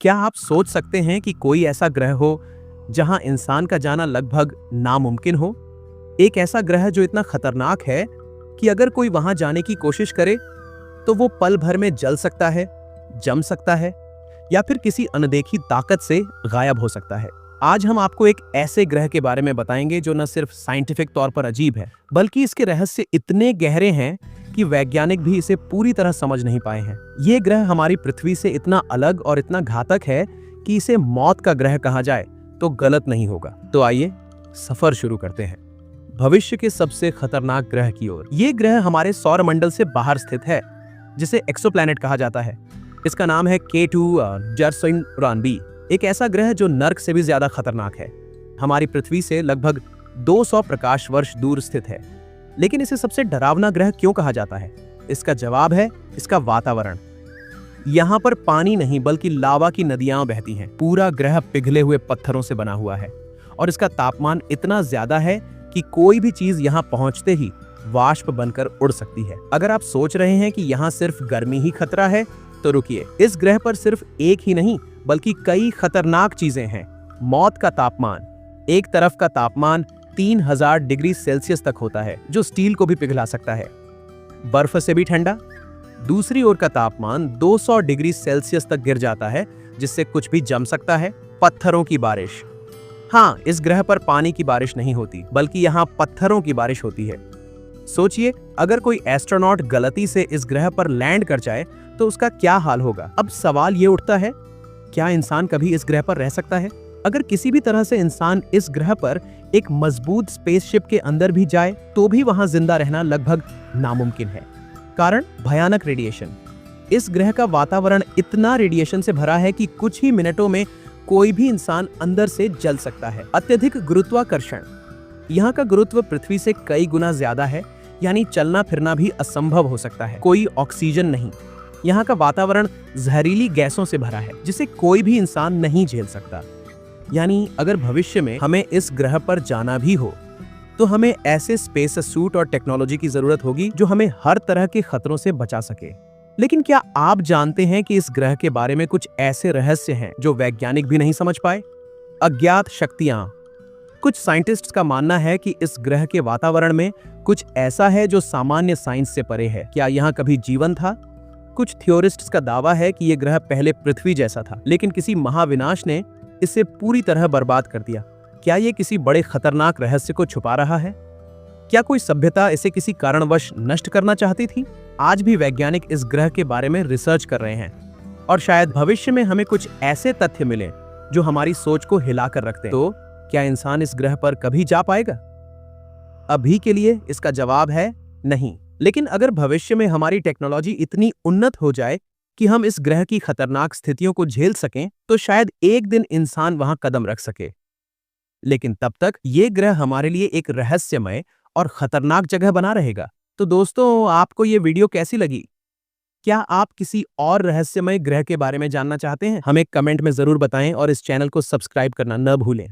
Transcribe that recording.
क्या आप सोच सकते हैं कि कोई ऐसा ग्रह हो जहां इंसान का जाना लगभग नामुमकिन हो? एक ऐसा ग्रह जो इतना खतरनाक है कि अगर कोई वहां जाने की कोशिश करे तो वो पल भर में जल सकता है, जम सकता है या फिर किसी अनदेखी ताकत से गायब हो सकता है। आज हम आपको एक ऐसे ग्रह के बारे में बताएंगे जो न सिर्फ साइंटिफिक तौर पर अजीब है, बल्कि इसके रहस्य इतने गहरे हैं कि वैज्ञानिक भी इसे पूरी तरह समझ नहीं पाए हैं। ये ग्रह हमारी पृथ्वी से इतना अलग और इतना घातक है कि इसे मौत का ग्रह कहा जाए तो गलत नहीं होगा। तो आइए सफर शुरू करते हैं भविष्य के सबसे खतरनाक ग्रह की ओर। ये ग्रह हमारे सौर मंडल से बाहर स्थित है, जिसे एक्सोप्लैनेट कहा जाता है। इसका नाम है K2 जर्सोइन बी, एक ऐसा ग्रह जो नर्क से भी ज्यादा खतरनाक है। हमारी पृथ्वी से लगभग 200 प्रकाश वर्ष दूर स्थित है। लेकिन इसे सबसे डरावना ग्रह क्यों कहा जाता है? इसका जवाब है इसका वातावरण। यहाँ पर पानी नहीं बल्कि लावा की नदियां बहती हैं। पूरा ग्रह पिघले हुए पत्थरों से बना हुआ है और इसका तापमान इतना ज्यादा है कि कोई भी चीज यहाँ पहुंचते ही वाष्प बनकर उड़ सकती है। अगर आप सोच रहे हैं कि यहाँ सिर्फ गर्मी ही खतरा है तो रुकिए, इस ग्रह पर सिर्फ एक ही नहीं बल्कि कई खतरनाक चीजें हैं। मौत का तापमान, एक तरफ का तापमान 3000 डिग्री सेल्सियस तक होता है, जो स्टील को भी पिघला सकता है। बर्फ से भी ठंडा। दूसरी ओर का तापमान 200 डिग्री सेल्सियस तक गिर जाता है, जिससे कुछ भी जम सकता है। पत्थरों की बारिश। हाँ, इस ग्रह पर पानी की बारिश नहीं होती बल्कि यहाँ पत्थरों की बारिश होती है। सोचिए, अगर कोई एस्ट्रोनॉट गलती से इस ग्रह पर लैंड कर जाए तो उसका क्या हाल होगा। अब सवाल ये उठता है, क्या इंसान कभी इस ग्रह पर रह सकता है? अगर किसी भी तरह से इंसान इस ग्रह पर एक मजबूत स्पेसशिप के अंदर भी जाए तो भी वहां जिंदा रहना लगभग नामुमकिन है। कारण भयानक रेडिएशन। इस ग्रह का वातावरण इतना रेडिएशन से भरा है कि कुछ ही मिनटों में कोई भी इंसान अंदर से जल सकता है। अत्यधिक गुरुत्वाकर्षण। यहाँ का गुरुत्व पृथ्वी से कई गुना ज्यादा है, यानी चलना फिरना भी असंभव हो सकता है। कोई ऑक्सीजन नहीं। यहाँ का वातावरण जहरीली गैसों से भरा है जिसे कोई भी इंसान नहीं झेल सकता। यानी अगर भविष्य में हमें इस ग्रह पर जाना भी हो तो हमें ऐसे स्पेस सूट और टेक्नोलॉजी की जरूरत होगी जो हमें हर तरह के खतरों से बचा सके। लेकिन क्या आप जानते हैं कि इस ग्रह के बारे में कुछ ऐसे रहस्य हैं जो वैज्ञानिक भी नहीं समझ पाए? अज्ञात शक्तियां। कुछ साइंटिस्ट्स का मानना है कि इस ग्रह के वातावरण में कुछ ऐसा है जो सामान्य साइंस से परे है। क्या यहाँ कभी जीवन था? कुछ थ्योरिस्ट्स का दावा है कि यह ग्रह पहले पृथ्वी जैसा था, लेकिन किसी महाविनाश ने इसे पूरी तरह बर्बाद कर दिया। क्या ये किसी बड़े खतरनाक रहस्य को छुपा रहा है? क्या कोई सभ्यता इसे किसी कारणवश नष्ट करना चाहती थी? आज भी वैज्ञानिक इस ग्रह के बारे में रिसर्च कर रहे हैं और शायद भविष्य में हमें कुछ ऐसे तथ्य मिले जो हमारी सोच को हिलाकर रखते हैं। तो क्या इंसान इस ग्रह पर कभी जा पाएगा? अभी के लिए इसका जवाब है नहीं। लेकिन अगर भविष्य में हमारी टेक्नोलॉजी इतनी उन्नत हो जाए कि हम इस ग्रह की खतरनाक स्थितियों को झेल सकें तो शायद एक दिन इंसान वहां कदम रख सके। लेकिन तब तक ये ग्रह हमारे लिए एक रहस्यमय और खतरनाक जगह बना रहेगा। तो दोस्तों, आपको ये वीडियो कैसी लगी? क्या आप किसी और रहस्यमय ग्रह के बारे में जानना चाहते हैं? हमें कमेंट में जरूर बताएं और इस चैनल को सब्सक्राइब करना न भूलें।